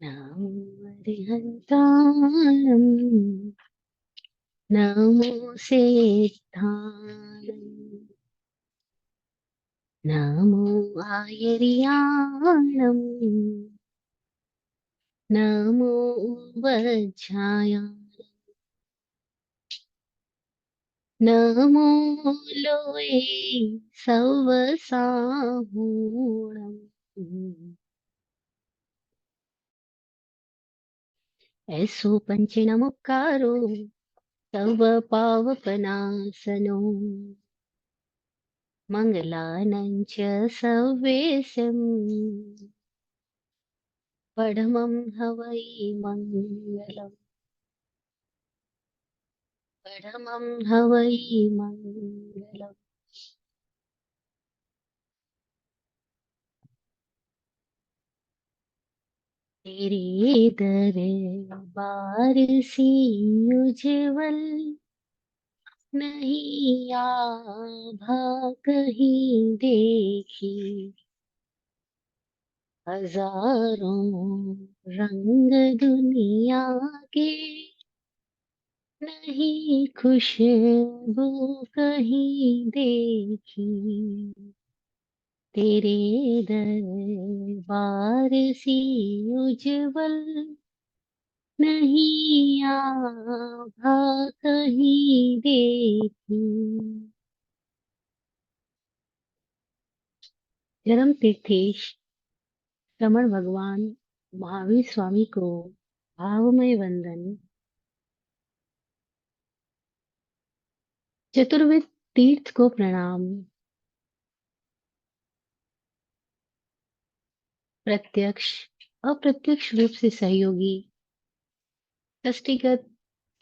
नमो अरिहन्ताणं नमो सेत्थाणं नमो आयर्याणं नमो वज्राय नमो लोये सवसाहूणम् ऐसो पंचनमुक्कारो तव पावपनासनो मङ्गलानं च सव्येशम् परमं हवै मङ्गलम् परमं हवै मङ्गलम्। तेरे दरबार से उज्जवल नहीं आभा कहीं देखी, हजारों रंग दुनिया के नहीं खुशबू कहीं देखी। तेरे दरबार सी उज्जवल नहीं आभा कहीं देखी। जन्म तीर्थेश रमण भगवान महावीर स्वामी को भावमय वंदन। चतुर्वेद तीर्थ को प्रणाम। प्रत्यक्ष अप्रत्यक्ष रूप से सहयोगी दृष्टिगत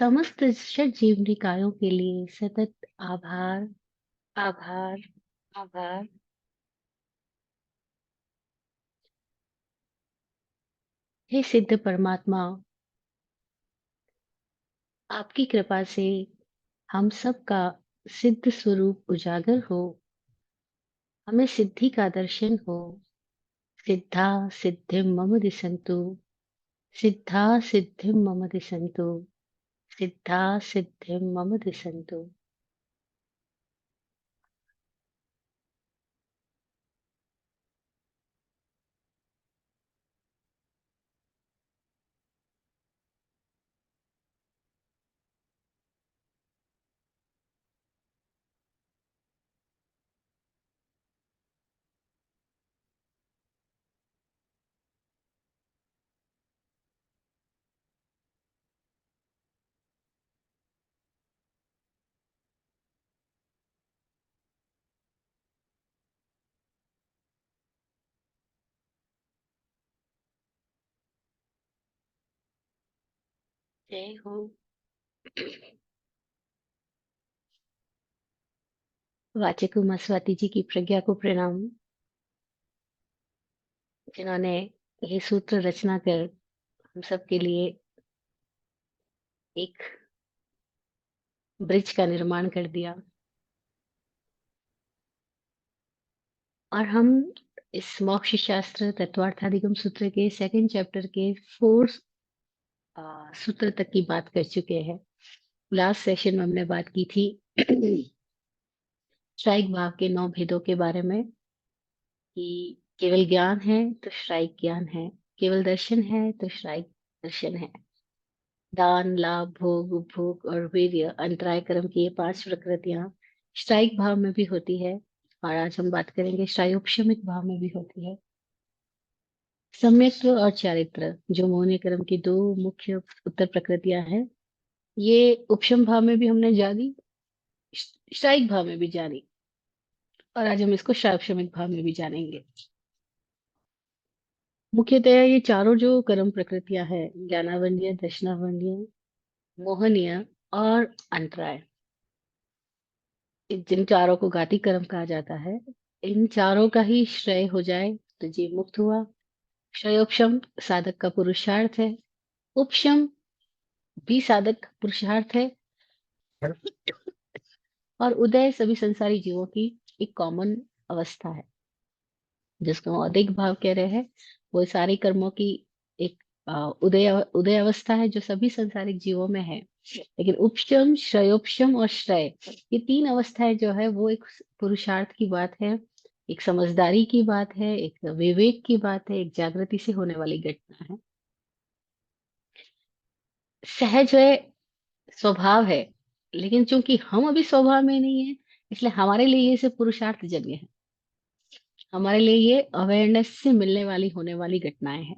समस्त षटजीव निकायों के लिए सतत आभार आभार आभार। हे सिद्ध परमात्मा, आपकी कृपा से हम सब का सिद्ध स्वरूप उजागर हो, हमें सिद्धि का दर्शन हो। सिद्धा सिद्धिं मम दिशन्तु, सिद्धा सिद्धिं मम दिशन्तु, सिद्धा सिद्धिं मम दिशन्तु। जय हो। वाचिक उमा स्वाति जी की प्रज्ञा को प्रणाम, जिन्होंने ये सूत्र रचना कर हम सब के लिए एक ब्रिज का निर्माण कर दिया। और हम इस मोक्ष शास्त्र तत्वार्थादिगम सूत्र के सेकंड चैप्टर के फोर्थ सूत्र तक की बात कर चुके हैं। लास्ट सेशन में हमने बात की थी श्राइक भाव के 9 भेदों के बारे में, कि केवल ज्ञान है तो श्राइक ज्ञान है, केवल दर्शन है तो श्राइक दर्शन है। दान, लाभ, भोग, उपभोग और वीर्य अंतराय कर्म की ये 5 प्रकृतियां श्राइक भाव में भी होती है, और आज हम बात करेंगे श्रायोपशमिक भाव में भी होती है। सम्यक्त्व और चारित्र, जो मौन कर्म की 2 मुख्य उत्तर प्रकृतियां हैं, ये उपशम भाव में भी हमने जानी, श्राइक भाव में भी जानी, और आज हम इसको श्रायोपशमिक भाव में भी जानेंगे। मुख्यतः ये चारों जो कर्म प्रकृतियां हैं, ज्ञानावंद्य, दर्शनावंद्य, मोहनीय और अंतराय, जिन चारों को घाती कर्म कहा जाता है, इन चारों का ही श्रेय हो जाए तो जीव मुक्त हुआ। श्रेयोपशम साधक का पुरुषार्थ है, उपशम भी साधक का पुरुषार्थ है, और उदय सभी संसारी जीवों की एक कॉमन अवस्था है, जिसको हम अधिक भाव कह रहे हैं। वो सारे कर्मों की एक उदय उदय अवस्था है जो सभी संसारिक जीवों में है। लेकिन उपशम, श्रेयोपशम और श्रेय, ये तीन अवस्थाएं जो है वो एक पुरुषार्थ की बात है, एक समझदारी की बात है, एक विवेक की बात है, एक जागृति से होने वाली घटना है। सहज है, स्वभाव है। लेकिन चूंकि हम अभी स्वभाव में नहीं है, इसलिए हमारे लिए ये सब पुरुषार्थ जगह है। हमारे लिए ये अवेयरनेस से मिलने वाली होने वाली घटनाएं हैं।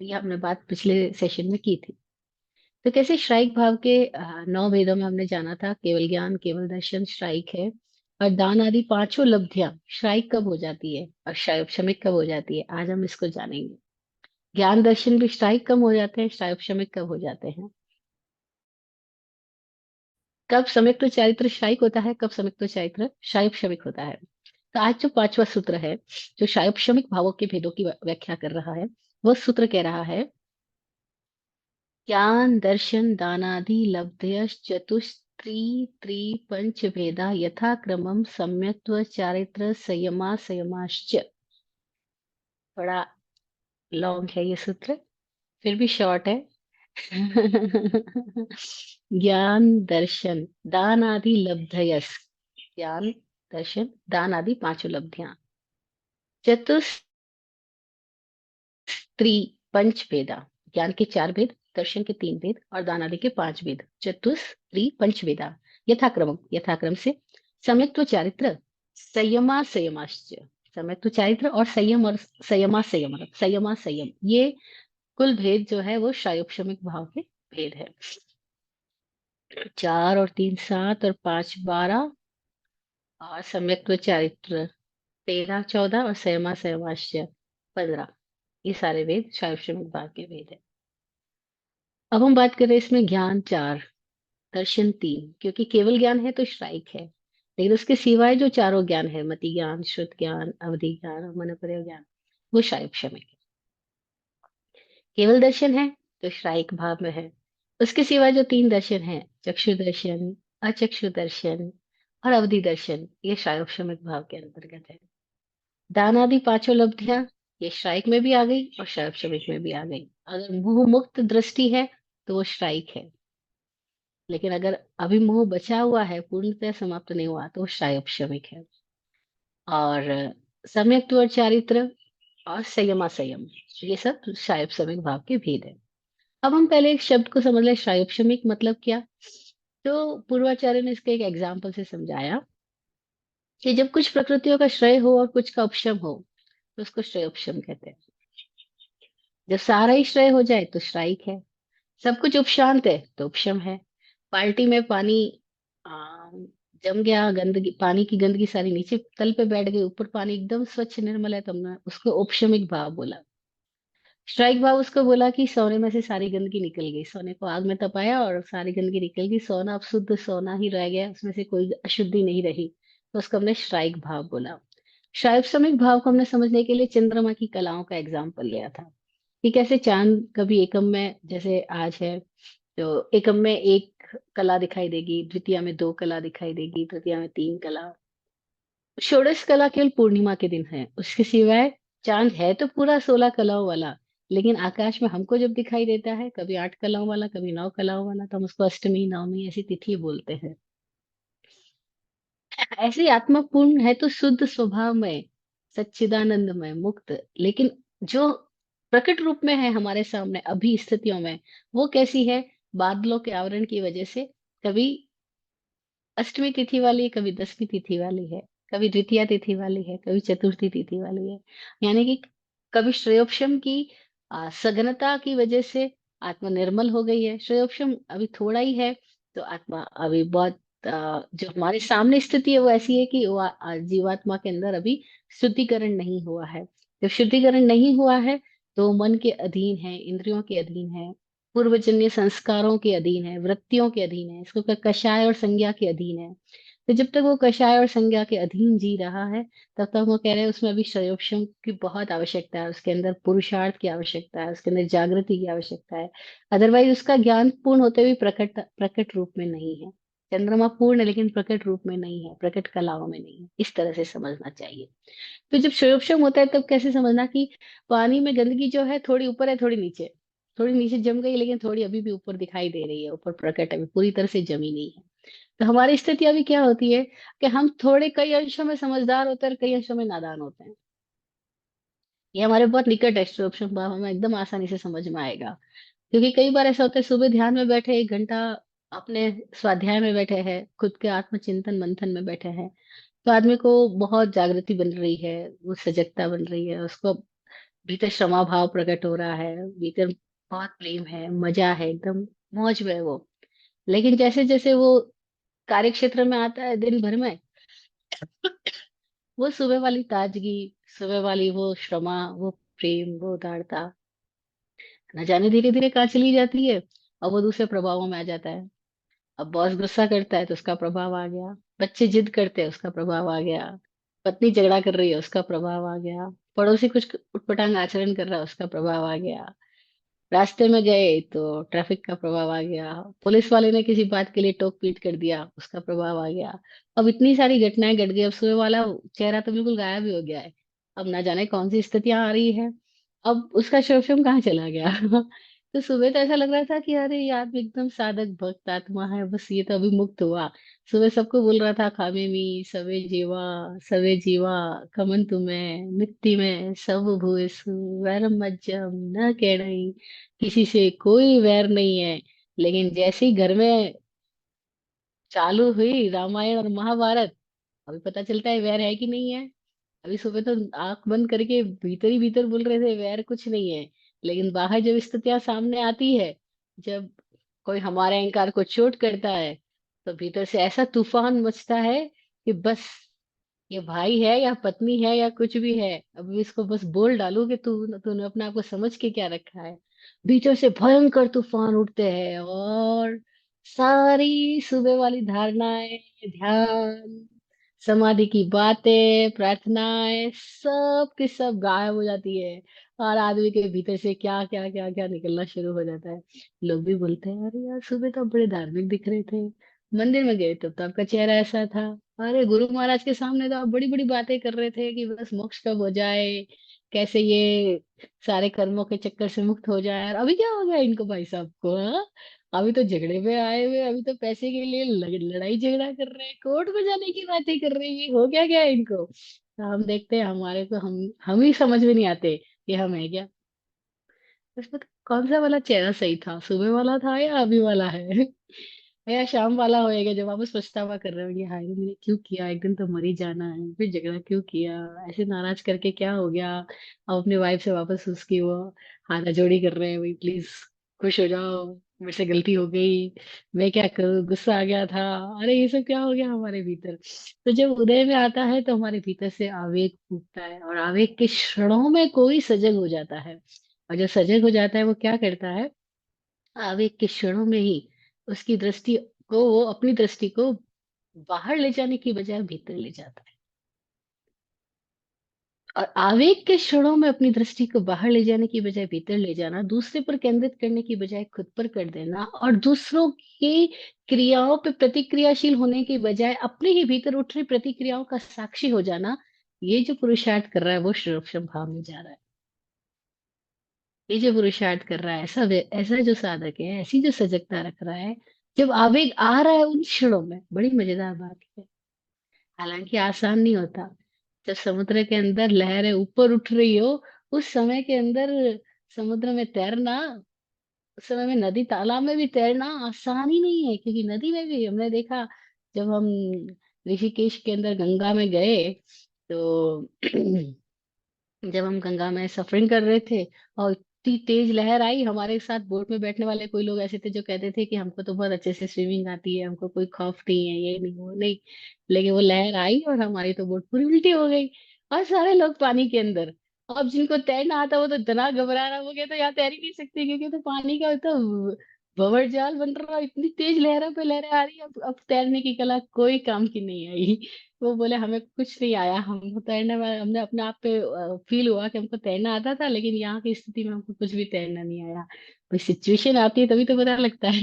तो ये हमने बात पिछले सेशन में की थी। तो कैसे श्राइक भाव के 9 भेदों में हमने जाना था, केवल ज्ञान, केवल दर्शन श्राइक है। और दान आदि पांचों लब्धियां श्राइक कब हो जाती है और क्षमिक कब हो जाती है, आज हम इसको जानेंगे। ज्ञान दर्शन भी श्राइक कब हो जाते हैं, क्षमिक कब हो जाते हैं। कब संयुक्त चारित्र शायिक होता है, कब संयुक्त चारित्र क्षमिक होता है। तो आज जो पांचवा सूत्र है, जो क्षमिक भावों के भेदों की व्याख्या कर रहा है, वह सूत्र कह रहा है, ज्ञान दर्शन दानादि लब्धय चतुस्त्री त्रि पंच भेदा यथा क्रमम सम्यक्त्व चारित्र संयमा संयमाश्च। बड़ा लॉन्ग है ये सूत्र, फिर भी शॉर्ट है। ज्ञान दर्शन दान आदि लब्धयस, ज्ञान दर्शन दान आदि पांचों लब्धियां, चतुस्त्री पंच भेदा, ज्ञान के 4 भेद, दर्शन के 3 भेद और दान आदि के 5 भेद, चतुस्त्री पंच भेदा यथाक्रम, यथाक्रम से सम्यक्त्व चारित्र संयमा संयमाश्च। सम्यक्त्व चारित्र और संयम और संयमा संयम, संयमा संयम, ये कुल भेद जो है वो क्षमिक भाव के भेद है। 4 और 3 7 और 5 12 और सम्यक्त्व चारित्र 13 14 और संयमा संयमाश्य 15, ये सारे वेद शैवश्रमिक भाग के वेद है। अब हम बात कर रहे हैं इसमें ज्ञान 4, दर्शन 3, क्योंकि केवल ज्ञान है तो श्राइक है। लेकिन उसके सिवाय जो चारों ज्ञान है, मति ज्ञान, श्रुत ज्ञान, अवधि ज्ञान और मनोपर्य ज्ञान, वो शैवश्रमिक है। केवल दर्शन है तो श्राइक भाव में है। उसके सिवा जो 3 दर्शन है, चक्षु दर्शन, अचक्षु दर्शन और अवधि दर्शन, ये शायोक्षमिक भाव के अंतर्गत है। दान आदि पांचों लब्धियां, ये श्राइक में भी आ गई और शायोक्षमिक में भी आ गई। अगर मोह मुक्त दृष्टि है तो वो श्राइक है, लेकिन अगर अभी मोह बचा हुआ है, पूर्णतः समाप्त नहीं हुआ, तो वो शायोक्षमिक है। और सम्यक और चारित्र और संयमा संयम, ये सब शायोक्षमिक भाव के भेद है। अब हम पहले एक शब्द को समझ लें, शायोक्षमिक मतलब क्या। तो पूर्वाचार्य ने इसके एक एग्जाम्पल से समझाया कि जब कुछ प्रकृतियों का श्रेय हो और कुछ का उपशम हो, तो उसको श्रेयोपशम कहते हैं। जब सारा ही श्रेय हो जाए तो श्राइक है, सब कुछ उपशांत है तो उपशम है। पार्टी में पानी आ, जम गया, गंदगी, पानी की गंदगी सारी नीचे तल पे बैठ गई, ऊपर पानी एकदम स्वच्छ निर्मल है, तो हमने उसको उपशमिक भाव बोला। स्ट्राइक भाव उसको बोला कि सोने में से सारी गंदगी निकल गई, सोने को आग में तपाया और सारी गंदगी निकल गई, सोना अब शुद्ध सोना ही रह गया, उसमें से कोई अशुद्धि नहीं रही, तो उसको हमने श्राइक भाव बोला। श्राइक भाव को हमने समझने के लिए चंद्रमा की कलाओं का एग्जाम्पल लिया था कि कैसे चांद कभी एकम में, जैसे आज है, तो एकम में एक कला दिखाई देगी, द्वितीया में 2 कला दिखाई देगी, तृतीया में 3 कला। षोडश कला केवल पूर्णिमा के दिन है, उसके सिवाय चांद है तो पूरा 16 कलाओं वाला। लेकिन आकाश में हमको जब दिखाई देता है, कभी 8 कलाओं वाला, कभी 9 कलाओं वाला, तो हम उसको अष्टमी नवमी ऐसी तिथि बोलते हैं। ऐसे ही आत्मा पूर्ण है तो शुद्ध स्वभाव में, सच्चिदानंदमय, मुक्त। लेकिन जो प्रकट रूप में है हमारे सामने अभी स्थितियों में, वो कैसी है, बादलों के आवरण की वजह से कभी अष्टमी तिथि वाली है, कभी दसवीं तिथि वाली है, कभी द्वितीय तिथि वाली है, कभी चतुर्थी तिथि वाली है। यानी कि कभी श्रेयोपशम की सघनता की वजह से आत्मा निर्मल हो गई है, श्रेयोपशम अभी थोड़ा ही है, तो आत्मा अभी बहुत जो हमारे सामने स्थिति है वो ऐसी है कि वो जीवात्मा के अंदर अभी शुद्धिकरण नहीं हुआ है। जब शुद्धिकरण नहीं हुआ है तो मन के अधीन है, इंद्रियों के अधीन है, पूर्वजन्य संस्कारों के अधीन है, वृत्तियों के अधीन है, इसको कषाय और संज्ञा के अधीन है। तो जब तक वो कषाय और संज्ञा के अधीन जी रहा है, तब तक वो कह रहे हैं उसमें अभी श्रेयोपशम की बहुत आवश्यकता है, उसके अंदर पुरुषार्थ की आवश्यकता है, उसके अंदर जागृति की आवश्यकता है। अदरवाइज उसका ज्ञान पूर्ण होते हुए प्रकट प्रकट रूप में नहीं है। चंद्रमा पूर्ण है लेकिन प्रकट रूप में नहीं है, प्रकट कलाओं में नहीं है, इस तरह से समझना चाहिए। तो जब श्रेयोपशम होता है तब कैसे समझना कि पानी में गंदगी जो है थोड़ी ऊपर है थोड़ी नीचे, थोड़ी नीचे जम गई, लेकिन थोड़ी अभी भी ऊपर दिखाई दे रही है, ऊपर प्रकट है, पूरी तरह से जमी नहीं है। तो हमारी स्थिति अभी क्या होती है कि हम थोड़े कई अंशों में समझदार होते हैं और कई अंशों में नादान होते हैं। ये हमारे बहुत निकट है, ऑप्शन भाव हमें एकदम आसानी से समझ में आएगा। क्योंकि कई बार ऐसा होता है, सुबह ध्यान में बैठे 1 घंटा अपने स्वाध्याय में बैठे हैं, खुद के आत्मचिंतन मंथन में बैठे हैं, तो आदमी को बहुत जागृति बन रही है, वो सजगता बन रही है, उसको भीतर क्षमा भाव प्रकट हो रहा है, भीतर बहुत प्रेम है, मजा है, एकदम मौज में है वो। लेकिन जैसे जैसे वो कार्य क्षेत्र में आता है दिन भर में, वो सुबह वाली ताजगी, सुबह वाली वो क्षमा, वो प्रेम, वो उदारता न जाने धीरे धीरे कहाँ चली जाती है। और वो दूसरे प्रभावों में आ जाता है। अब बॉस गुस्सा करता है तो उसका प्रभाव आ गया, बच्चे जिद करते हैं उसका प्रभाव आ गया, पत्नी झगड़ा कर रही है उसका प्रभाव आ गया, पड़ोसी कुछ उटपटांग आचरण कर रहा है उसका प्रभाव आ गया, रास्ते में गए तो ट्रैफिक का प्रभाव आ गया, पुलिस वाले ने किसी बात के लिए टोक पीट कर दिया उसका प्रभाव आ गया। अब इतनी सारी घटनाएं घट गई, अब सुबह वाला चेहरा तो बिल्कुल गायब ही हो गया है। अब ना जाने कौन सी स्थितियां आ रही है, अब उसका शोषण कहाँ चला गया। तो सुबह तो ऐसा लग रहा था कि अरे ये आदमी एकदम साधक भक्त आत्मा है, बस ये तो अभी मुक्त हुआ। सुबह सबको बोल रहा था, खामे मी सवे जीवा, सवे जीवा कमन तुम्हें मिट्टी में सब भूसु, वैरम मज्जम न कहणई, किसी से कोई वैर नहीं है। लेकिन जैसे ही घर में चालू हुई रामायण और महाभारत, अभी पता चलता है वैर है कि नहीं है। अभी सुबह तो आंख बंद करके भीतर ही भीतर बोल रहे थे वैर कुछ नहीं है, लेकिन बाहर जब स्थितियां सामने आती है, जब कोई हमारे अहंकार को चोट करता है, तो भीतर से ऐसा तूफान मचता है कि बस ये भाई है या पत्नी है या कुछ भी है, अभी इसको बस बोल डालू कि तूने अपने आप को समझ के क्या रखा है। भीतर से भयंकर तूफान उठते हैं और सारी सुबह वाली धारणाएं, ध्यान, समाधि की बातें, प्रार्थनाएं, सब की सब गायब हो जाती है। और आदमी के भीतर से क्या क्या क्या क्या निकलना शुरू हो जाता है। लोग भी बोलते हैं, अरे यार सुबह तो आप बड़े धार्मिक दिख रहे थे, मंदिर में गए तब तो आपका चेहरा ऐसा था, अरे गुरु महाराज के सामने तो आप बड़ी बड़ी बातें कर रहे थे कि बस मोक्ष कब हो जाए, कैसे ये सारे कर्मों के चक्कर से मुक्त हो जाए। और अभी क्या हो गया इनको भाई साहब को, हाँ? अभी तो झगड़े में आए हुए, अभी तो पैसे के लिए लड़ाई झगड़ा कर रहे हैं, कोर्ट में जाने की बातें कर रहे हैं, ये हो क्या गया इनको। तो हम देखते हैं, हमारे को हम ही समझ में नहीं आते कि हम है क्या। उसमें तो कौन सा वाला चेहरा सही था, सुबह वाला था या अभी वाला है। या शाम वाला होएगा जब वापस पछतावा कर रहे होंगे, हाय रे, मैंने क्यों किया, एक दिन तो मर ही जाना है, फिर झगड़ा क्यों किया, ऐसे नाराज करके क्या हो गया। अब अपनी वाइफ से वापस उसकी वो हाथा जोड़ी कर रहे हैं, भाई प्लीज खुश हो जाओ, मेरे से गलती हो गई, मैं क्या करूँ, गुस्सा आ गया था। अरे ये सब क्या हो गया हमारे भीतर। तो जब उदय में आता है तो हमारे भीतर से आवेग फूटता है, और आवेग के क्षणों में कोई सजग हो जाता है। और जो सजग हो जाता है वो क्या करता है, आवेग के क्षणों में ही उसकी दृष्टि को, वो अपनी दृष्टि को बाहर ले जाने की बजाय भीतर ले जाता है। और आवेग के क्षणों में अपनी दृष्टि को बाहर ले जाने की बजाय भीतर ले जाना, दूसरे पर केंद्रित करने की बजाय खुद पर कर देना, और दूसरों की क्रियाओं पर प्रतिक्रियाशील होने की बजाय अपने ही भीतर उठ रही प्रतिक्रियाओं का साक्षी हो जाना, ये जो पुरुषार्थ कर रहा है वो श्रोषम भाव में जा रहा है। ये जो पुरुषार्थ कर रहा है, ऐसा जो साधक है, ऐसी जो सजगता रख रहा है, जब आवेग आ रहा है उन क्षणों में, बड़ी मजेदार बात है। हालांकि आसान नहीं होता। जब समुद्र के अंदर लहरें ऊपर उठ रही हो, उस समय के अंदर समुद्र में तैरना, उस समय में नदी तालाब में भी तैरना आसान ही नहीं है। क्योंकि नदी में भी हमने देखा, जब हम ऋषिकेश के अंदर गंगा में गए, तो जब हम गंगा में सफरिंग कर रहे थे और इतनी तेज लहर आई, हमारे साथ बोट में बैठने वाले कोई लोग ऐसे थे जो कहते थे कि हमको तो बहुत अच्छे से स्विमिंग आती है, हमको कोई खौफ नहीं है, ये नहीं वो नहीं। लेकिन वो लहर आई और हमारी तो बोट पूरी उल्टी हो गई, और सारे लोग पानी के अंदर। अब जिनको तैरना आता वो तो इतना घबरा रहा, वो कहता यहाँ तैर ही नहीं सकते, क्योंकि तो पानी का तो भंवर जाल बन रहा, इतनी तेज लहरों पे लहरें आ रही है, अब तैरने की कला कोई काम की नहीं आई। वो बोले हमें कुछ नहीं आया, हम तैरने में हमने अपने आप पे फील हुआ कि हमको तैरना आता था, लेकिन यहाँ की स्थिति में हमको कुछ भी तैरना नहीं आया। भाई सिचुएशन आती है तभी तो पता लगता है।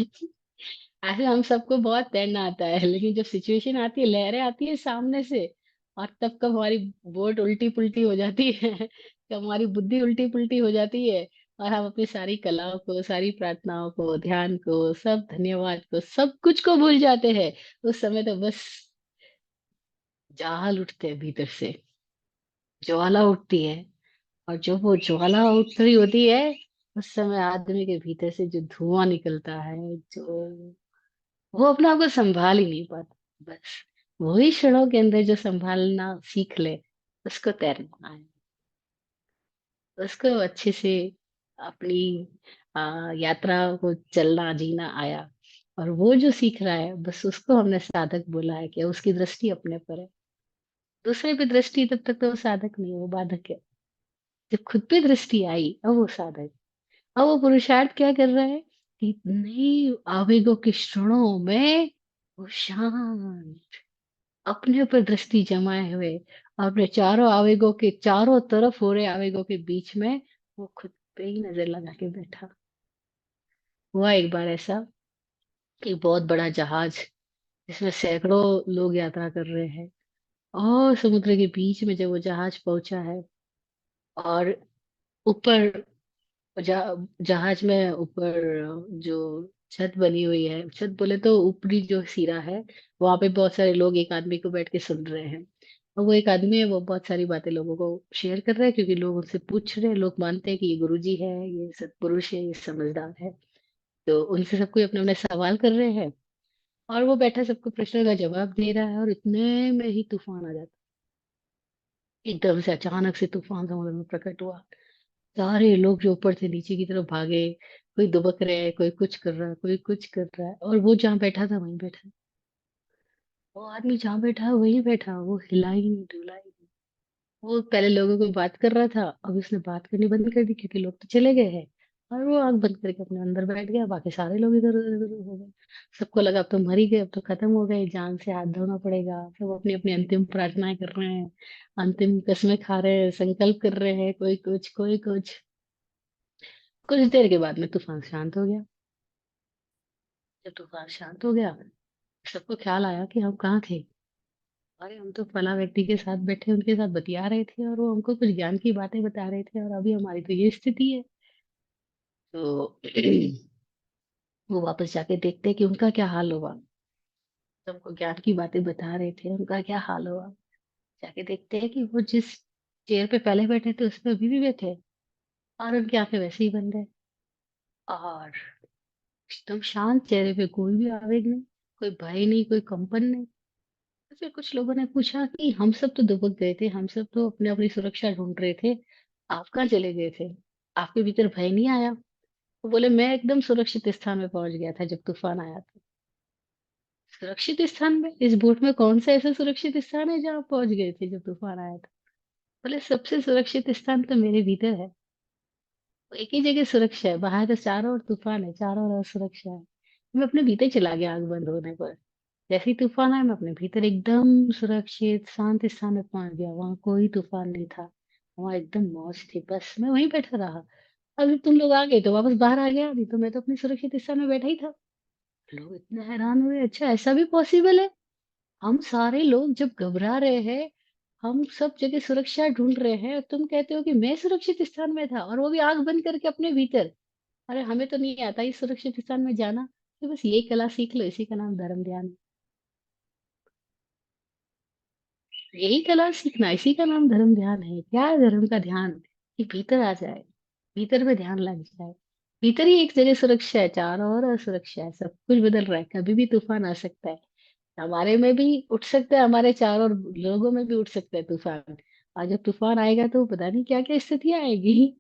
ऐसे हम सबको बहुत तैरना आता है, लेकिन जब सिचुएशन आती है, लहरें आती है सामने से, और तब कब हमारी बोट उल्टी पुल्टी हो जाती है, कब हमारी बुद्धि उल्टी पुल्टी हो जाती है, और हम अपनी सारी कलाओं को, सारी प्रार्थनाओं को, ध्यान को, सब धन्यवाद को, सब कुछ को भूल जाते हैं। उस समय तो बस जाल उठते हैं भीतर से, ज्वाला उठती है। और जब वो ज्वाला उठ रही होती है, उस समय आदमी के भीतर से जो धुआं निकलता है, जो वो अपने आप को संभाल ही नहीं पाता। बस वही क्षणों के अंदर जो संभालना सीख ले, उसको तैरना है, उसको अच्छे से अपनी यात्रा को चलना जीना आया। और वो जो सीख रहा है, बस उसको हमने साधक बोला है कि उसकी दृष्टि अपने पर है। दूसरे पे दृष्टि तब तक तो वो साधक नहीं, वो बाधक है। जब खुद पे दृष्टि आई, अब वो साधक। अब वो पुरुषार्थ क्या कर रहा है कि नई आवेगों के क्षणों में वो शांत, अपने ऊपर दृष्टि जमाए हुए, अपने चारों आवेगों के, चारों तरफ हो रहे आवेगों के बीच में वो खुद पे ही नजर लगा के बैठा। हुआ एक बार ऐसा कि बहुत बड़ा जहाज, जिसमें सैकड़ों लोग यात्रा कर रहे हैं, और समुद्र के बीच में जब वो जहाज पहुंचा है, और ऊपर जहाज में ऊपर जो छत बनी हुई है, छत बोले तो ऊपरी जो सिरा है, वहां पे बहुत सारे लोग एक आदमी को बैठ के सुन रहे हैं। और वो एक आदमी है, वो बहुत सारी बातें लोगों को शेयर कर रहा है, क्योंकि लोग उनसे पूछ रहे हैं, लोग मानते हैं कि ये गुरुजी है, ये सत्पुरुष है, ये समझदार है। तो उनसे सब कोई अपने अपने सवाल कर रहे हैं, और वो बैठा सबको प्रश्न का जवाब दे रहा है, और इतने में ही तूफान आ जाता है। एकदम से अचानक से तूफान समुद्र में प्रकट हुआ। सारे लोग जो ऊपर से नीचे की तरफ भागे, कोई दुबक रहे है, कोई कुछ कर रहा है, कोई कुछ कर रहा है, और वो जहाँ बैठा था वहीं बैठा। वो आदमी जहाँ बैठा वहीं बैठा, वो हिला ही नहीं, डुला ही नहीं। वो पहले लोगों को बात कर रहा था, अब उसने बात करनी बंद कर दी, क्योंकि लोग तो चले गए हैं। और वो आंख बंद करके अपने अंदर बैठ गया, बाकी सारे लोग इधर उधर इधर उधर हो गए। सबको लगा अब तो मर ही गए, अब तो खत्म हो गए, जान से हाथ धोना पड़ेगा। सब अपनी अपनी अंतिम प्रार्थनाएं कर रहे हैं, अंतिम कस्में खा रहे हैं, संकल्प कर रहे हैं, कोई कुछ कोई कुछ। कुछ देर के बाद में तूफान शांत हो गया। जब तूफान शांत हो गया, सबको ख्याल आया कि हम कहाँ थे। अरे हम तो फला व्यक्ति के साथ बैठे उनके साथ बतिया रहे थे, और वो हमको कुछ ज्ञान की बातें बता रहे थे, और अभी हमारी तो ये स्थिति है। तो वो वापस जाके देखते हैं कि उनका क्या हाल हुआ। सबको ज्ञान की बातें बता रहे थे, उनका क्या हाल हुआ। जाके देखते हैं कि वो जिस चेयर पे पहले बैठे थे, उस पे अभी भी बैठे, और उनकी आंखें वैसे ही बंद है। और एकदम शांत चेहरे पे, कोई भी आवेग नहीं, कोई भय नहीं, कोई कंपन नहीं। तो फिर कुछ लोगों ने पूछा कि हम सब तो दुबक गए थे, हम सब तो अपने अपनी सुरक्षा ढूंढ रहे थे, आप कहाँ चले गए थे, आपके भीतर भय नहीं आया। वो बोले मैं एकदम सुरक्षित स्थान में पहुंच गया था जब तूफान आया था। सुरक्षित स्थान में, इस बोट में कौन सा ऐसा सुरक्षित स्थान है जहाँ आप पहुंच गए थे जब तूफान आया था। बोले सबसे सुरक्षित स्थान तो मेरे भीतर है। वो एक ही जगह सुरक्षा है, बाहर तो चारों ओर तूफान है, चारों ओर असुरक्षा है। मैं अपने भीतर चला गया आग बंद होने पर। जैसे ही तूफान आया, मैं अपने भीतर एकदम सुरक्षित शांत स्थान में पहुंच गया, वहां कोई तूफान नहीं था। वहां एकदम मौज थी, बस मैं वहीं बैठा रहा। अभी तुम लोग आ गए तो वापस बाहर आ गया, नहीं तो मैं तो अपने सुरक्षित स्थान में बैठा ही था। लोग इतने हैरान हुए, अच्छा ऐसा भी पॉसिबल है। हम सारे लोग जब घबरा रहे हैं, हम सब जगह सुरक्षा ढूंढ रहे हैं, और तुम कहते हो कि मैं सुरक्षित स्थान में था, और वो भी आंख बंद करके अपने भीतर। अरे हमें तो नहीं आता इस सुरक्षित स्थान में जाना। तो बस यही कला सीख लो, इसी का नाम धर्म ध्यान है। यही कला सीखना, इसी का नाम धर्म ध्यान है। क्या है धर्म का ध्यान? कि भीतर आ जाए, भीतर में ध्यान लग जाए। भीतर ही एक जगह सुरक्षा है, चारों ओर असुरक्षा है, सब कुछ बदल रहा है, कभी भी तूफान आ सकता है। हमारे में भी उठ सकता है, हमारे चारों लोगों में भी उठ सकता है तूफान। और जब तूफान आएगा तो पता नहीं क्या क्या स्थितियां आएगी।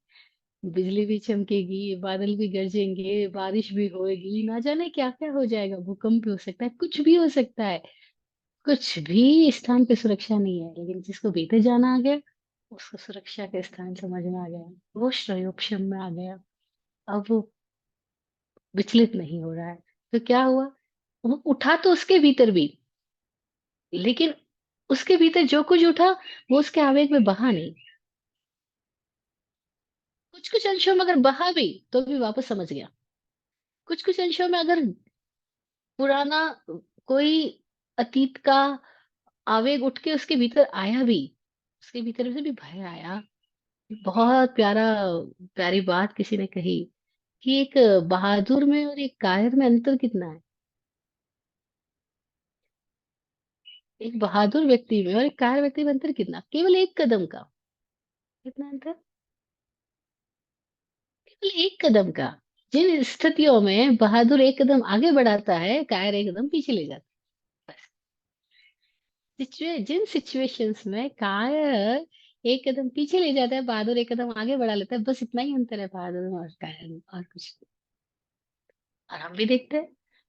बिजली भी चमकेगी, बादल भी गरजेंगे, बारिश भी होएगी, ना जाने क्या क्या हो जाएगा, भूकंप भी हो सकता है, कुछ भी हो सकता है। कुछ भी स्थान पे सुरक्षा नहीं है, लेकिन जिसको भीतर जाना आ गया, उसको सुरक्षा के स्थान समझ में आ गया, वो श्रेयोपशम में आ गया। अब वो विचलित नहीं हो रहा है। तो क्या हुआ, वो उठा तो उसके भीतर भी, लेकिन उसके भीतर जो कुछ उठा, वो उसके आवेग में बहा नहीं। कुछ कुछ अंशों में अगर बहा भी, तो भी वापस समझ गया। कुछ कुछ अंशों में अगर पुराना कोई अतीत का आवेग उठ के उसके भीतर आया भी, उसके भीतर से भी भय आया, बहुत प्यारी बात किसी ने कही कि एक बहादुर में और एक कायर में अंतर कितना है। एक बहादुर व्यक्ति में और एक कायर व्यक्ति में अंतर कितना, केवल एक कदम का। कितना अंतर? केवल एक कदम का। जिन स्थितियों में बहादुर एक कदम आगे बढ़ाता है, कायर एक कदम पीछे ले जाता है। बस। जिन सिचुएशंस में कायर एक कदम पीछे ले जाता है, बहादुर एक कदम आगे बढ़ा लेता है, बस इतना ही अंतर है बहादुर में और कायर में, और कुछ नहीं। और हम भी देखते हैं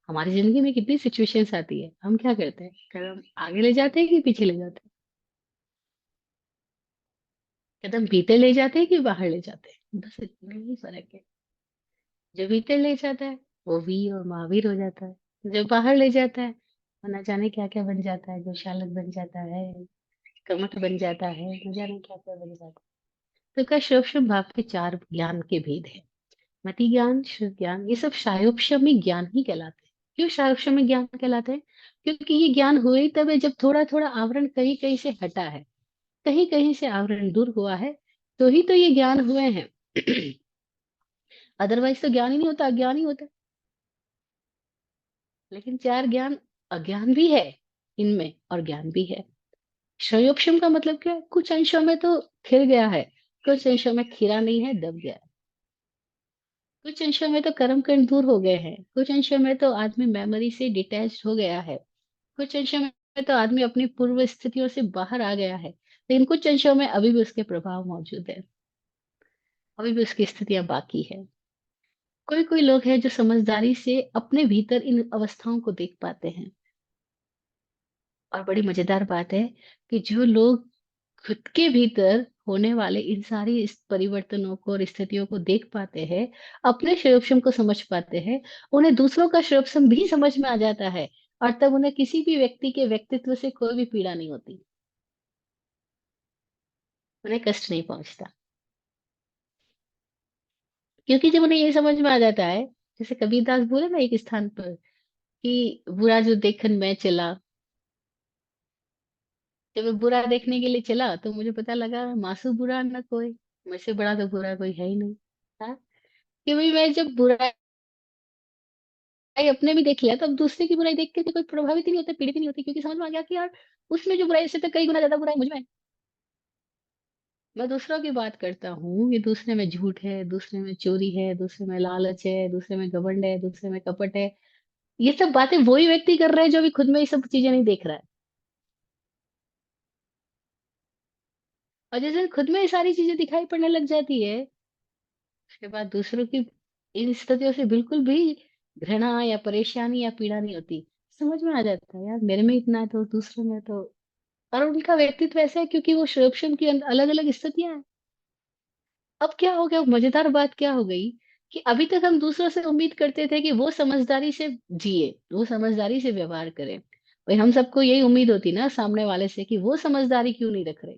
हमारी जिंदगी में कितनी सिचुएशंस आती है, हम क्या करते हैं, कदम आगे ले जाते हैं कि पीछे ले जाते हैं, कदम भीतर ले जाते हैं कि बाहर ले जाते हैं, बस इतना ही फर्क है। जो भीतर ले जाता है वो वीर और महावीर हो जाता है, जो बाहर ले जाता है वो न जाने क्या क्या बन जाता है, गोशालक बन जाता है, कमठ बन जाता है, न जाने क्या क्या बन जाता है। तो क्या शुभ शुभ भाव के चार ज्ञान के भेद है। मति ज्ञान, शुभ ज्ञान, ये सब शायोपशमी ज्ञान ही कहलाते हैं। क्यों शायोपशमी ज्ञान कहलाते हैं? क्योंकि ये ज्ञान हुए ही तब है जब थोड़ा थोड़ा आवरण कहीं कहीं से हटा है, कहीं कहीं से आवरण दूर हुआ है, तो ही तो ये ज्ञान हुए हैं। अदरवाइज तो ज्ञान ही नहीं होता, अज्ञान ही होता। लेकिन चार ज्ञान, अज्ञान भी है इनमें और ज्ञान भी है। क्षयोपशम का मतलब क्या है? कुछ अंशों में तो खिल गया है, कुछ अंशों में खिरा नहीं है, दब गया है। कुछ अंशों में तो कर्म कांड दूर हो गए हैं, कुछ अंशों में तो आदमी मेमोरी से डिटैच हो गया है, कुछ अंशों में तो आदमी अपनी पूर्व स्थितियों से बाहर आ गया है, लेकिन कुछ अंशों में अभी भी उसके प्रभाव मौजूद है, अभी भी उसकी स्थितियां बाकी है। कोई कोई लोग हैं जो समझदारी से अपने भीतर इन अवस्थाओं को देख पाते हैं। और बड़ी मजेदार बात है कि जो लोग खुद के भीतर होने वाले इन सारी इस परिवर्तनों को और स्थितियों को देख पाते हैं, अपने शोषण को समझ पाते हैं, उन्हें दूसरों का शोषण भी समझ में आ जाता है, और तब उन्हें किसी भी व्यक्ति के व्यक्तित्व से कोई भी पीड़ा नहीं होती, उन्हें कष्ट नहीं पहुंचता। क्योंकि जब उन्हें ये समझ में आ जाता है, जैसे कबीरदास बोले ना एक स्थान पर कि बुरा जो देखन मैं चला, जब मैं बुरा देखने के लिए चला तो मुझे पता लगा मासू बुरा न कोई, मुझसे बड़ा तो बुरा कोई है ही नहीं। हाँ? कि भाई मैं जब बुराई अपने भी देख लिया, तो अब दूसरे की बुराई देख के तो कोई प्रभावित ही नहीं होता, पीड़ित ही नहीं होती, क्योंकि समझ में आ गया कि यार उसमें जो बुराई, इससे तो कई गुना ज्यादा बुराई मुझ में है। मैं दूसरों की बात करता हूँ कि दूसरे में झूठ है, दूसरे में चोरी है, दूसरे में लालच है, दूसरे में घमंड है, दूसरे में कपट है। ये सब बातें वही व्यक्ति कर रहा है जो अभी खुद में ये सब चीजें नहीं देख रहा है। और जैसे खुद में ये सारी चीजें दिखाई पड़ने लग जाती है, उसके बाद दूसरों की इन स्थितियों से बिल्कुल भी घृणा या परेशानी या पीड़ा नहीं होती। समझ में आ जाता है यार मेरे में इतना है तो दूसरों में तो। और उनका व्यक्तित्व ऐसा है क्योंकि वो शोषण की अलग अलग स्थितियां हैं। अब क्या हो गया, मजेदार बात क्या हो गई कि अभी तक हम दूसरों से उम्मीद करते थे कि वो समझदारी से जिए, वो समझदारी से व्यवहार करे। भाई हम सबको यही उम्मीद होती ना सामने वाले से कि वो समझदारी क्यों नहीं रख रहे,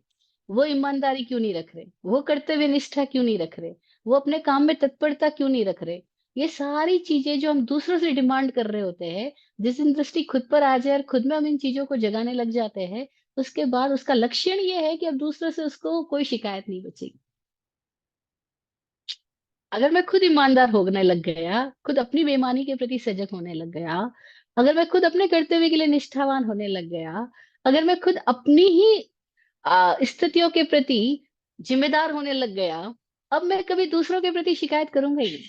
वो ईमानदारी क्यों नहीं रख रहे, वो कर्तव्य निष्ठा क्यों नहीं रख रहे, वो अपने काम में तत्परता क्यों नहीं रख रहे। ये सारी चीजें जो हम दूसरों से डिमांड कर रहे होते हैं, जिस दिन दृष्टि खुद पर आ जाए और खुद में हम इन चीजों को जगाने लग जाते हैं, उसके बाद उसका लक्षण ये है कि अब दूसरों से उसको कोई शिकायत नहीं बचेगी। अगर मैं खुद ईमानदार होने लग गया, खुद अपनी बेईमानी के प्रति सजग होने लग गया, अगर मैं खुद अपने कर्तव्य के लिए निष्ठावान होने लग गया, अगर मैं खुद अपनी ही स्थितियों के प्रति जिम्मेदार होने लग गया, अब मैं कभी दूसरों के प्रति शिकायत करूंगा ही नहीं।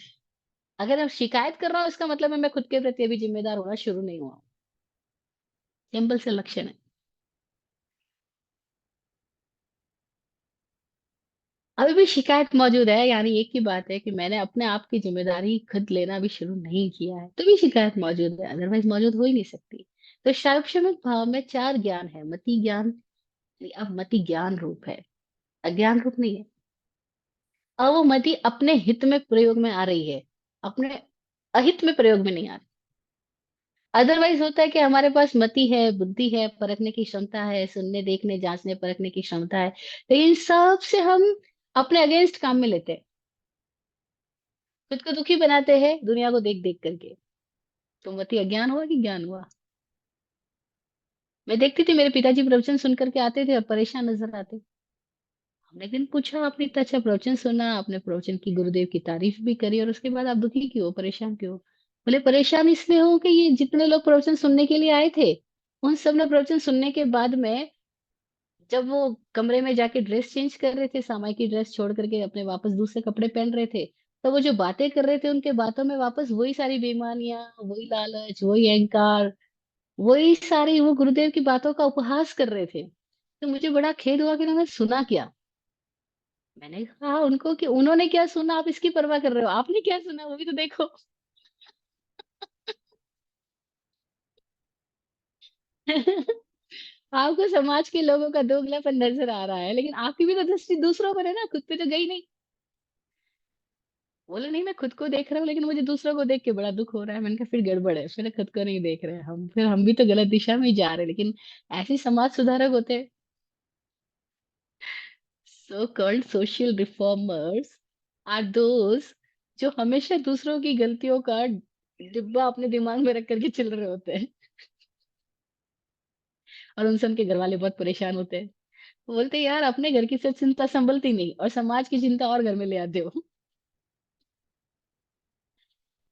अगर अब शिकायत कर रहा हूं, इसका मतलब है मैं खुद के प्रति अभी जिम्मेदार होना शुरू नहीं हुआ। सिंपल से लक्षण है। अभी भी शिकायत मौजूद है, यानी एक ही बात है कि मैंने अपने आप की जिम्मेदारी खुद लेना भी शुरू नहीं किया है, तो भी शिकायत मौजूद है, अदरवाइज मौजूद हो ही नहीं सकती। तो शैक्षणिक भाव में चार ज्ञान है। मति ज्ञान, अब मति ज्ञान रूप है, अज्ञान रूप नहीं है। अब वो मति अपने हित में प्रयोग में आ रही है, अपने अहित में प्रयोग में नहीं आ रही। अदरवाइज होता है कि हमारे पास मति है, बुद्धि है, परखने की क्षमता है, सुनने देखने जांचने परखने की क्षमता है, लेकिन सब से हम अपने अगेंस्ट काम में लेते हैं, खुद को दुखी बनाते हैं दुनिया को देख देख करके। तो मति अज्ञान हुआ कि ज्ञान हुआ? मैं देखती थी मेरे पिताजी प्रवचन सुन करके आते थे और परेशान नजर आते, हमने एक दिन पूछा, आपने इतना अच्छा प्रवचन सुना, आपने प्रवचन की, गुरुदेव की तारीफ भी करी, और उसके बाद आप दुखी क्यों हो, परेशान क्यों हो? बोले परेशान इसलिए हूँ कि ये जितने लोग प्रवचन सुनने के लिए आए थे, उन सब ने प्रवचन सुनने के बाद में, जब वो कमरे में जाके ड्रेस चेंज कर रहे थे, सामाई की ड्रेस छोड़ करके अपने वापस दूसरे कपड़े पहन रहे थे, तो वो जो बातें कर रहे थे, उनके बातों में वापस वही सारी बेईमानियां, वही लालच, वही अहंकार, वही सारी वो गुरुदेव की बातों का उपहास कर रहे थे। तो मुझे बड़ा खेद हुआ कि उन्होंने सुना क्या। मैंने कहा उनको कि उन्होंने क्या सुना, आप इसकी परवाह कर रहे हो, आपने क्या सुना वो भी तो देखो। आपको समाज के लोगों का दोगलापन नजर आ रहा है, लेकिन आपकी भी तो दृष्टि दूसरों पर है ना, खुद पे तो गई नहीं। बोले नहीं, मैं खुद को देख रहा हूँ, लेकिन मुझे दूसरों को देख के बड़ा दुख हो रहा है। मैंने कहा फिर गड़बड़ है, फिर खुद को नहीं देख रहे हैं हम, फिर हम भी तो गलत दिशा में ही जा रहे हैं। लेकिन ऐसे ही समाज सुधारक होते हैं, so called social reformers are those जो हमेशा दूसरों की गलतियों का डिब्बा अपने दिमाग में रख करके चल रहे होते हैं, और उनसे उनके घर वाले बहुत परेशान होते हैं। वो बोलते हैं, यार अपने घर की सब चिंता संभलती नहीं, और समाज की चिंता और घर में ले आते हो।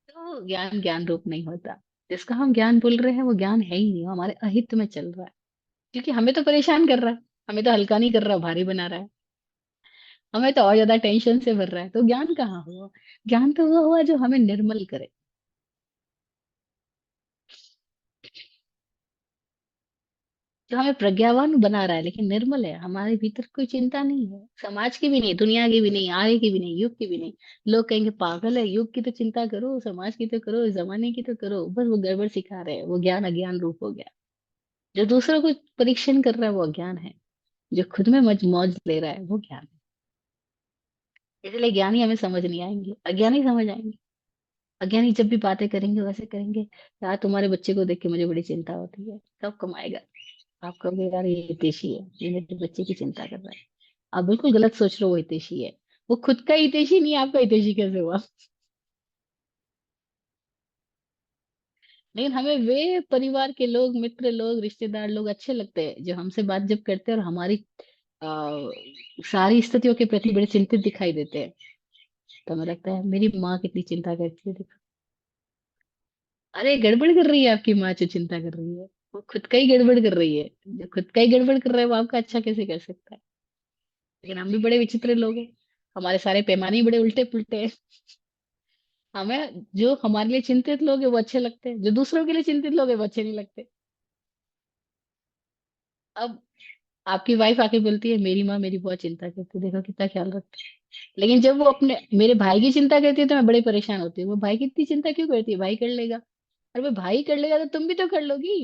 तो ज्ञान ज्ञान रूप नहीं होता। जिसका हम ज्ञान बोल रहे हैं वो ज्ञान है ही नहीं, वो हमारे अहित में चल रहा है। क्योंकि हमें तो परेशान कर रहा है, हमें तो हल्का नहीं कर रहा, भारी बना रहा है, हमें तो और ज्यादा टेंशन से भर रहा है। तो ज्ञान कहाँ हुआ? ज्ञान तो वो हुआ जो हमें निर्मल करे, जो हमें प्रज्ञावान बना रहा है, लेकिन निर्मल है, हमारे भीतर कोई चिंता नहीं है, समाज की भी नहीं, दुनिया की भी नहीं, आगे की भी नहीं, युग की भी नहीं। लोग कहेंगे पागल है, युग की तो चिंता करो, समाज की तो करो, जमाने की तो करो, बस वो गड़बड़ सिखा रहे हैं। वो ज्ञान अज्ञान रूप हो गया। जो दूसरों को परीक्षण कर रहा है वो अज्ञान है, जो खुद में मौज ले रहा है वो ज्ञान है। इसलिए ज्ञानी हमें समझ नहीं आएंगे, अज्ञानी समझ आएंगे। अज्ञानी जब भी बातें करेंगे वैसे करेंगे, यार तुम्हारे बच्चे को देख के मुझे बड़ी चिंता होती है, कब कमाएगा। आप कहोगे यार ये हितैषी है, ये मेरे बच्चे की चिंता कर रहा है। आप बिल्कुल गलत सोच रहे हो, वो हितैषी है। वो खुद का हितैषी नहीं है, आपका हितैषी कैसे हुआ? लेकिन हमें वे परिवार के लोग, मित्र लोग, रिश्तेदार लोग अच्छे लगते हैं, जो हमसे बात जब करते हैं और हमारी आ, सारी स्थितियों के प्रति बड़े चिंतित दिखाई देते हैं। तो हमें लगता है मेरी माँ कितनी चिंता करती है, देखो। अरे गड़बड़ कर रही है आपकी माँ जो चिंता कर रही है, वो खुद का ही गड़बड़ कर रही है। जो खुद का ही गड़बड़ कर रहा है वो आपका अच्छा कैसे कर सकता है? लेकिन हम भी बड़े विचित्र लोग हैं, हमारे सारे पैमाने ही बड़े उल्टे पुल्टे हैं। हमें जो हमारे लिए चिंतित लोग हैं वो अच्छे लगते हैं, जो दूसरों के लिए चिंतित लोग हैं वो अच्छे नहीं लगते। अब आपकी वाइफ आके बोलती है मेरी माँ मेरी बहुत चिंता करती है, देखो कितना ख्याल रखती है। लेकिन जब वो अपने मेरे भाई की चिंता करती है तो मैं बड़ी परेशान होती हूँ, वो भाई की इतनी चिंता क्यों करती है, भाई कर लेगा। अरे वो भाई कर लेगा तो तुम भी तो कर लोगी।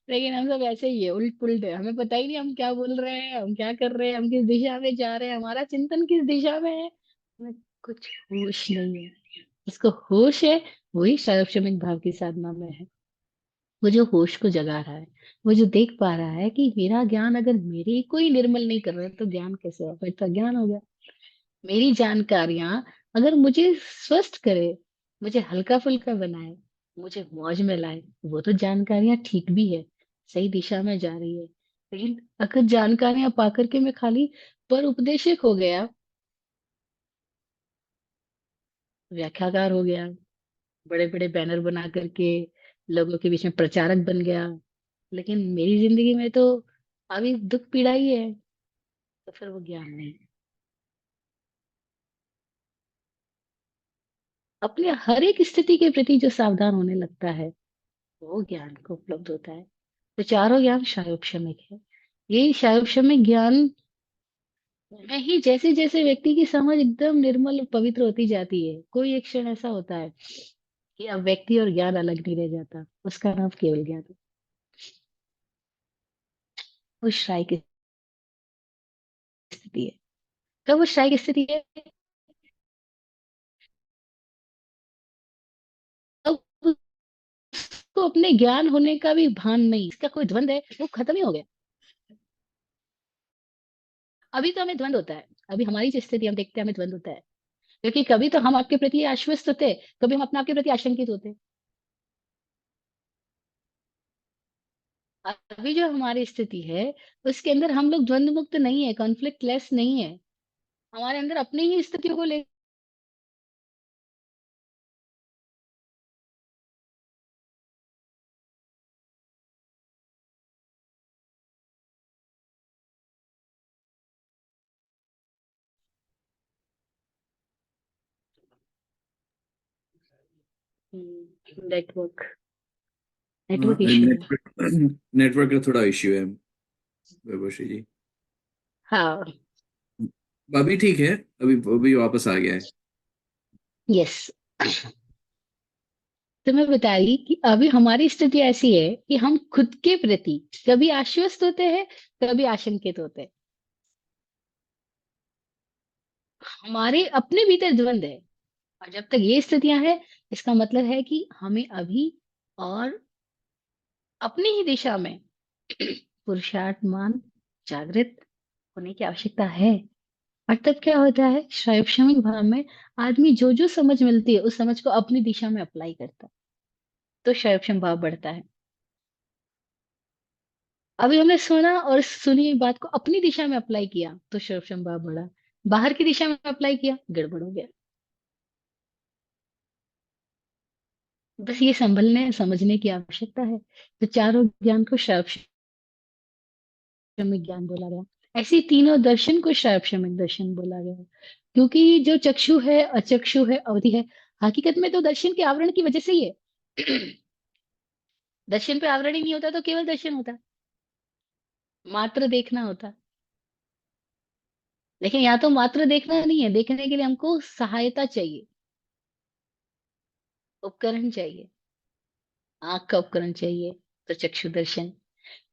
लेकिन हम सब ऐसे ही है, उल्ट पुल्ट है, हमें पता ही नहीं हम क्या बोल रहे हैं, हम क्या कर रहे हैं, हम किस दिशा में जा रहे हैं, हमारा चिंतन किस दिशा में है, हमें कुछ होश नहीं है। जिसको होश है वही सर्वक्षमिक भाव की साधना में है। वो जो होश को जगा रहा है, वो जो देख पा रहा है कि मेरा ज्ञान अगर मेरे को ही निर्मल नहीं कर रहा है तो ज्ञान कैसे होगा, फिर तो ज्ञान हो गया। मेरी जानकारियां अगर मुझे स्वस्थ करे, मुझे हल्का फुल्का बनाए, मुझे मौज में लाए, वो तो जानकारियां ठीक भी है, सही दिशा में जा रही है। लेकिन अगर जानकारियां पा करके मैं खाली पर उपदेशक हो गया, व्याख्याकार हो गया, बड़े बड़े बैनर बना करके लोगों के बीच में प्रचारक बन गया, लेकिन मेरी जिंदगी में तो अभी दुख पीड़ा ही है, तो फिर वो ज्ञान नहीं। अपने हर एक स्थिति के प्रति जो सावधान होने लगता है वो ज्ञान को उपलब्ध होता है। तो चारों ज्ञान शायोपशमिक है। यही शायोपशमिक ज्ञान में ही जैसे जैसे व्यक्ति की समझ एकदम निर्मल और पवित्र होती जाती है, कोई एक क्षण ऐसा होता है कि अब व्यक्ति और ज्ञान अलग नहीं रह जाता, उसका नाम केवल ज्ञान है। वो श्राई की स्थिति है। कब वो श्राई की स्थिति है? अब उसको अपने ज्ञान होने का भी भान नहीं, इसका कोई द्वंद है वो खत्म ही हो गया। अभी तो हमें द्वंद होता है, अभी हमारी जो स्थिति हम देखते हैं हमें द्वंद होता है, क्योंकि कभी तो हम आपके प्रति आश्वस्त होते, कभी हम अपने आपके प्रति आशंकित होते। अभी जो हमारी स्थिति है, उसके अंदर हम लोग द्वंद मुक्त नहीं है, कॉन्फ्लिक्ट लेस नहीं है। हमारे अंदर अपनी ही स्थितियों को ले। नेटवर्क हाँ, नेटवर्क इशू है। नेटवर्क नेटवर्क का थोड़ा इश्यू है वैभवश्री जी। हाँ। अभी ठीक है। अभी अभी वापस आ गया है। यस। तो मैं बता रही कि अभी हमारी स्थिति ऐसी है कि हम खुद के प्रति कभी आश्वस्त होते हैं, कभी आशंकित होते हैं। हमारे अपने भीतर द्वंद है। और जब तक ये स्थितियां हैं, इसका मतलब है कि हमें अभी और अपनी ही दिशा में पुरुषार्थमान जागृत होने की आवश्यकता है। और तब क्या होता है, शैक्षणिक भाव में आदमी जो जो समझ मिलती है उस समझ को अपनी दिशा में अप्लाई करता है, तो शैक्षणिक भाव बढ़ता है। अभी हमने सुना और सुनी हुई बात को अपनी दिशा में अप्लाई किया तो शैक्षणिक भाव बढ़ा। बाहर की दिशा में अप्लाई किया, गड़बड़ हो गया। बस ये संभलने समझने की आवश्यकता है। तो चारों ज्ञान को शैक्षणिक ज्ञान बोला गया। ऐसे ही तीनों दर्शन को शैक्षणिक दर्शन बोला गया, क्योंकि जो चक्षु है, अचक्षु है, अवधि है, हकीकत में तो दर्शन के आवरण की वजह से ही है। दर्शन पे आवरण ही नहीं होता तो केवल दर्शन होता, मात्र देखना होता। लेकिन यहाँ तो मात्र देखना नहीं है, देखने के लिए हमको सहायता चाहिए, उपकरण चाहिए। आंख का उपकरण चाहिए, तो चक्षु दर्शन।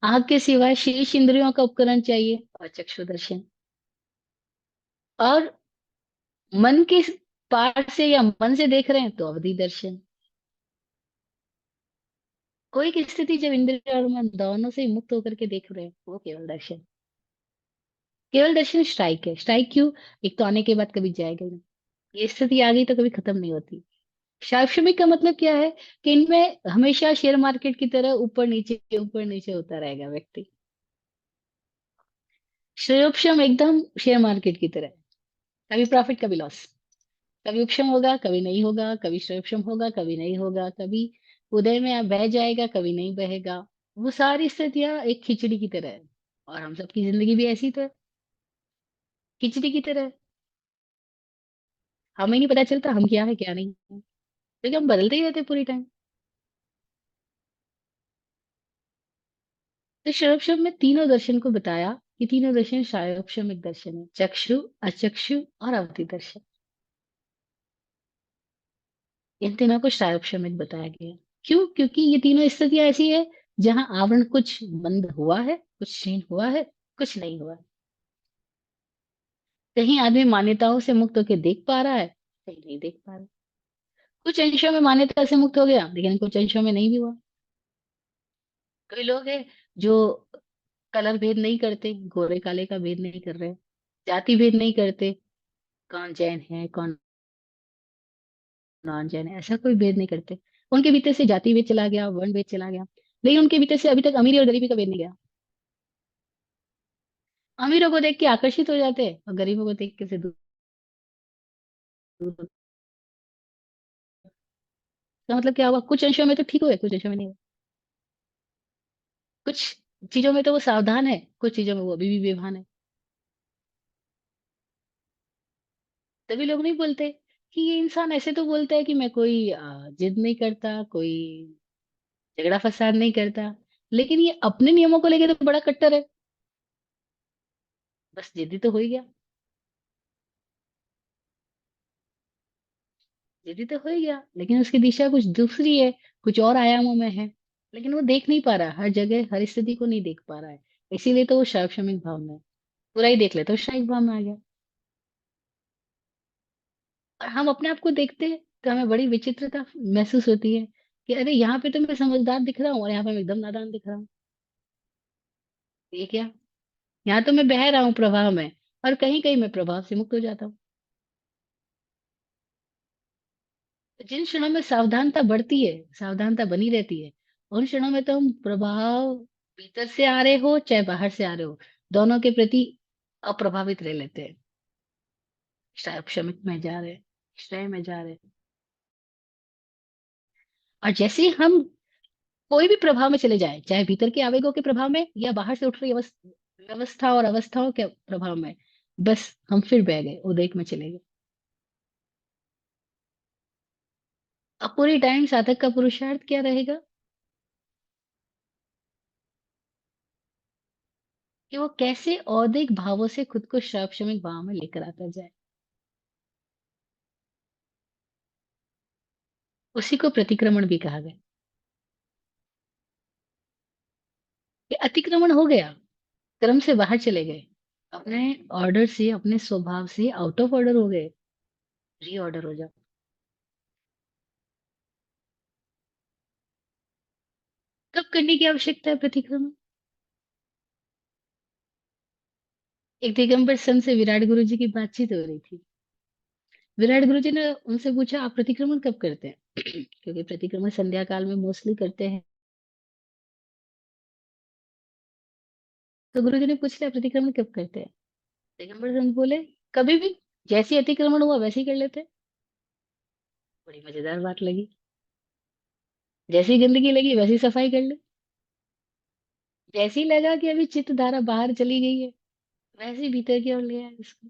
आंख के सिवाय शेष इंद्रियों का उपकरण चाहिए, और चक्षु दर्शन। और मन के पार से या मन से देख रहे हैं तो अवधि दर्शन। कोई की स्थिति जब इंद्रिय और मन दोनों से मुक्त होकर के देख रहे हैं, वो केवल दर्शन। केवल दर्शन स्ट्राइक है। स्ट्राइक क्यों? एक तो आने के बाद कभी जाएगा ही नहीं। ये स्थिति आ गई तो कभी खत्म नहीं होती। सार्वभौमिक का मतलब क्या है, कि इनमें हमेशा शेयर मार्केट की तरह ऊपर नीचे होता रहेगा व्यक्ति। श्रेयोपशम एकदम शेयर मार्केट की तरह, कभी प्रॉफिट कभी लॉस। कभी उपशम होगा, कभी नहीं होगा, कभी श्रेयोपशम होगा, कभी नहीं होगा, कभी उदय में बह जाएगा, कभी नहीं बहेगा। वो सारी स्थितियां एक खिचड़ी की तरह है। और हम सबकी जिंदगी भी ऐसी तो है, खिचड़ी की तरह है। हमें नहीं पता चलता हम क्या है क्या नहीं है, क्योंकि हम बदलते ही रहते हैं पूरी टाइम। तो शरवक्षम में तीनों दर्शन को बताया कि तीनों दर्शन शायोपशम एक दर्शन है, चक्षु, अचक्षु और अवधि दर्शन। इन तीनों को शायोपशम एक बताया गया। क्यों? क्योंकि ये तीनों स्थितियां ऐसी है जहां आवरण कुछ बंद हुआ है, कुछ क्षीण हुआ है, कुछ नहीं हुआ है। कहीं आदमी मान्यताओं से मुक्त होकर देख पा रहा है, कहीं नहीं देख पा रहा। कुछ अंशों में मान्यता से मुक्त हो गया, लेकिन कुछ अंशों में नहीं भी हुआ। कई लोग हैं जो कलर भेद नहीं करते, गोरे काले का भेद नहीं कर रहे, जाति भेद नहीं करते, कौन जैन है कौन नॉन जैन है, ऐसा कोई भेद नहीं करते। उनके भीतर से जाति भेद चला गया, वर्ण भेद चला गया, लेकिन उनके भीतर से अभी तक अमीरी और गरीबी का भेद नहीं गया। अमीरों को देख के आकर्षित हो जाते हैं और गरीबों को देख के से दूर दूर। तो मतलब क्या हुआ, कुछ अंशों में तो ठीक हुए, कुछ अंशों में नहीं हुए। कुछ चीजों में तो वो सावधान है, कुछ चीजों में वो अभी भी बेभान है। तभी लोग नहीं बोलते कि ये इंसान ऐसे तो बोलता है कि मैं कोई जिद नहीं करता, कोई झगड़ा फसाद नहीं करता, लेकिन ये अपने नियमों को लेकर तो बड़ा कट्टर है। बस जिद्दी तो हो ही गया, जिद्दी तो हो ही गया, लेकिन उसकी दिशा कुछ दूसरी है, कुछ और आयामों में है। लेकिन वो देख नहीं पा रहा, हर जगह हर स्थिति को नहीं देख पा रहा है। इसीलिए तो वो शैक्षणिक भाव में है। पूरा ही देख ले तो शायद भाव में आ गया। और हम अपने आप को देखते हैं तो हमें बड़ी विचित्रता महसूस होती है कि अरे यहाँ पे तो मैं समझदार दिख रहा हूँ और यहाँ पे मैं एकदम नादान दिख रहा हूँ। ये क्या? यहाँ तो मैं बह रहा हूँ प्रवाह में, और कहीं कहीं मैं प्रभाव से मुक्त हो जाता हूँ। जिन क्षणों में सावधानता बढ़ती है, सावधानता बनी रहती है, उन क्षणों में तो हम प्रभाव भीतर से आ रहे हो चाहे बाहर से आ रहे हो, दोनों के प्रति अप्रभावित रह लेते हैं। क्षमित में जा रहे हैं, श्रेय में जा रहे हैं। और जैसे ही हम कोई भी प्रभाव में चले जाए, चाहे भीतर के आवेगों के प्रभाव में या बाहर से उठ रही व्यवस्था और अवस्थाओं के प्रभाव में, बस हम फिर बह गए, उदेक में चले गए। अब पूरी टाइम साधक का पुरुषार्थ क्या रहेगा? कि वो कैसे औदिक भावों से खुद को श्राप शमिक भाव में लेकर आता जाए। उसी को प्रतिक्रमण भी कहा गया। कि अतिक्रमण हो गया, क्रम से बाहर चले गए, अपने ऑर्डर से, अपने स्वभाव से आउट ऑफ ऑर्डर हो गए। रीऑर्डर हो जाओ। कब करने की आवश्यकता है प्रतिक्रमण? एक दिगंबर संत से विराट गुरु जी की बातचीत हो रही थी। विराट गुरु जी ने उनसे पूछा, आप प्रतिक्रमण कब करते हैं? क्योंकि प्रतिक्रमण संध्या काल में मोस्टली करते हैं। तो गुरु जी ने पूछ लिया, प्रतिक्रमण कब करते हैं? दिगंबर संत बोले, कभी भी, जैसे ही अतिक्रमण हुआ वैसे ही कर लेते हैं। बड़ी मजेदार बात लगी। जैसी गंदगी लगी वैसी सफाई कर ले। जैसी लगा कि अभी चित्त धारा बाहर चली गई है, वैसे भीतर की ओर ले आए इसको।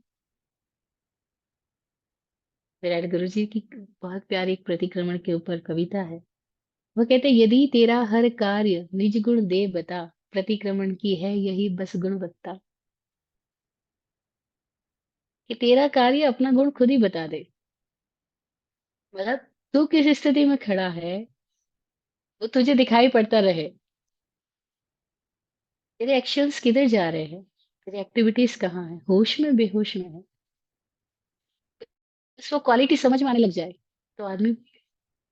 विराट गुरु जी की बहुत प्यारी एक प्रतिक्रमण के ऊपर कविता है। वो कहते, यदि तेरा हर कार्य निज गुण दे बता, प्रतिक्रमण की है यही बस गुणवत्ता। कि तेरा कार्य अपना गुण खुद ही बता दे। मतलब तू किस स्थिति में खड़ा है, वो तुझे दिखाई पड़ता रहे। तेरे एक्शंस किधर जा रहे हैं, तेरी एक्टिविटीज कहाँ है, होश में बेहोश में है। इसको क्वालिटी समझ में आने लग जाए तो आदमी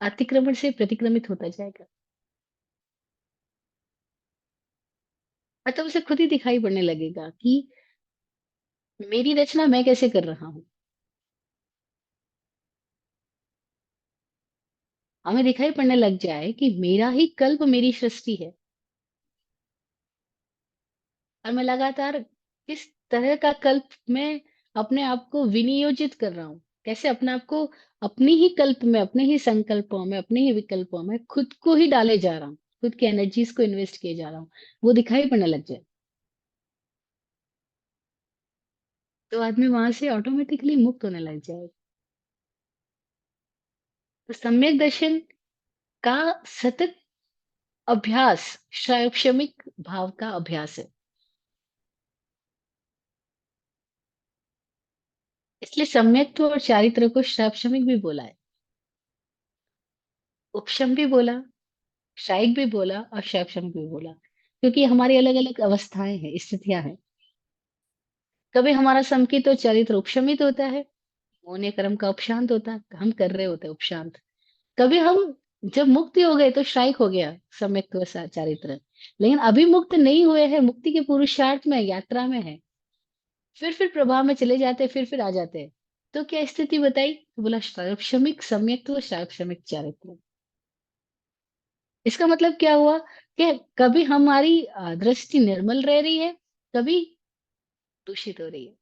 अतिक्रमण से प्रतिक्रमित होता जाएगा। मतलब उसे खुद ही दिखाई पड़ने लगेगा कि मेरी रचना मैं कैसे कर रहा हूँ। हमें दिखाई पड़ने लग जाए कि मेरा ही कल्प मेरी सृष्टि है, और मैं लगातार किस तरह का कल्प में अपने आप को विनियोजित कर रहा हूँ। कैसे अपने आप को अपनी ही कल्प में, अपने ही संकल्पों में, अपने ही विकल्पों में खुद को ही डाले जा रहा हूँ, खुद की एनर्जीज को इन्वेस्ट किए जा रहा हूँ। वो दिखाई पड़ने लग जाए तो आदमी वहां से ऑटोमेटिकली मुक्त होने लग जाए। तो सम्यक दर्शन का सतत अभ्यास शैक्षणिक भाव का अभ्यास है। इसलिए सम्यक्त्व और चारित्र को शैक्षणिक भी बोला है, उपशम भी बोला, शाइक भी बोला और शैक्षणिक भी बोला। क्योंकि हमारी अलग अलग अवस्थाएं हैं, स्थितियां हैं। कभी हमारा समकित और चरित्र उपशमित होता है, मौन कर्म का उपशांत होता है, हम कर रहे होते हैं उपशांत। कभी हम जब मुक्ति हो गए तो श्राइक हो गया सम्यक्त्व चारित्र। लेकिन अभी मुक्त नहीं हुए हैं, मुक्ति के पुरुषार्थ में, यात्रा में है, फिर प्रभाव में चले जाते हैं, फिर आ जाते हैं। तो क्या स्थिति बताई? तो बोला शैक्षणिक सम्यक्त्व, शैक्षणिक चारित्र। इसका मतलब क्या हुआ? कि कभी हमारी दृष्टि निर्मल रह रही है, कभी दूषित हो रही है।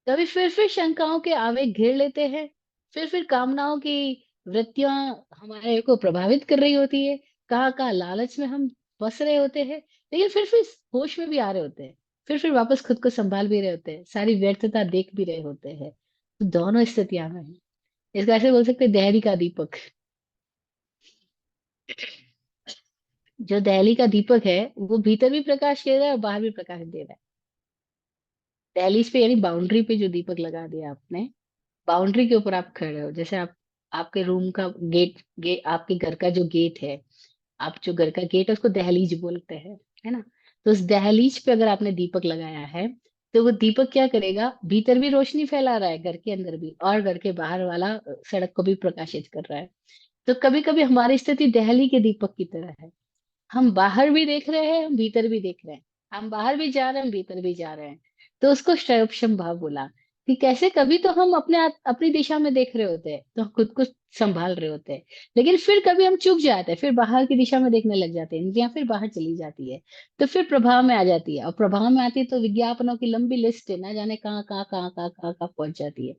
कभी फिर शंकाओं के आवेग घेर लेते हैं, फिर कामनाओं की वृत्तियां हमारे को प्रभावित कर रही होती है। कहाँ लालच में हम फंस रहे होते हैं, लेकिन फिर होश में भी आ रहे होते हैं। फिर वापस खुद को संभाल भी रहे होते हैं, सारी व्यर्थता देख भी रहे होते हैं। तो दोनों स्थितियां में है। इसको ऐसे बोल सकते हैं, दहरी का दीपक। जो दहली का दीपक है, वो भीतर भी प्रकाश दे रहा है और बाहर भी प्रकाश दे रहा है। दहलीज पे यानी बाउंड्री पे जो दीपक लगा दिया आपने, बाउंड्री के ऊपर आप खड़े हो। जैसे आप, आपके रूम का गेट, आपके घर का जो गेट है, आप जो घर का गेट है उसको दहलीज बोलते हैं, है ना? तो उस दहलीज पे अगर आपने दीपक लगाया है, तो वो दीपक क्या करेगा? भीतर भी रोशनी फैला रहा है, घर के अंदर भी, और घर के बाहर वाला सड़क को भी प्रकाशित कर रहा है। तो कभी कभी हमारी स्थिति दहली के दीपक की तरह है। हम बाहर भी देख रहे हैं, हम भीतर भी देख रहे हैं। हम बाहर भी जा रहे हैं, हम भीतर भी जा रहे हैं। तो उसको क्षयोपम भाव बोला। कि कैसे कभी तो हम अपनी दिशा में देख रहे होते हैं, तो खुद को संभाल रहे होते हैं, लेकिन फिर कभी हम चूक जाते हैं, फिर बाहर की दिशा में देखने लग जाते हैं, इंद्रियां फिर बाहर चली जाती है, तो फिर प्रभाव में आ जाती है, और प्रभाव में आती है तो विज्ञापनों की लंबी लिस्ट है, ना जाने कहाँ कहाँ कहाँ कहाँ कहाँ कहाँ पहुंच जाती है।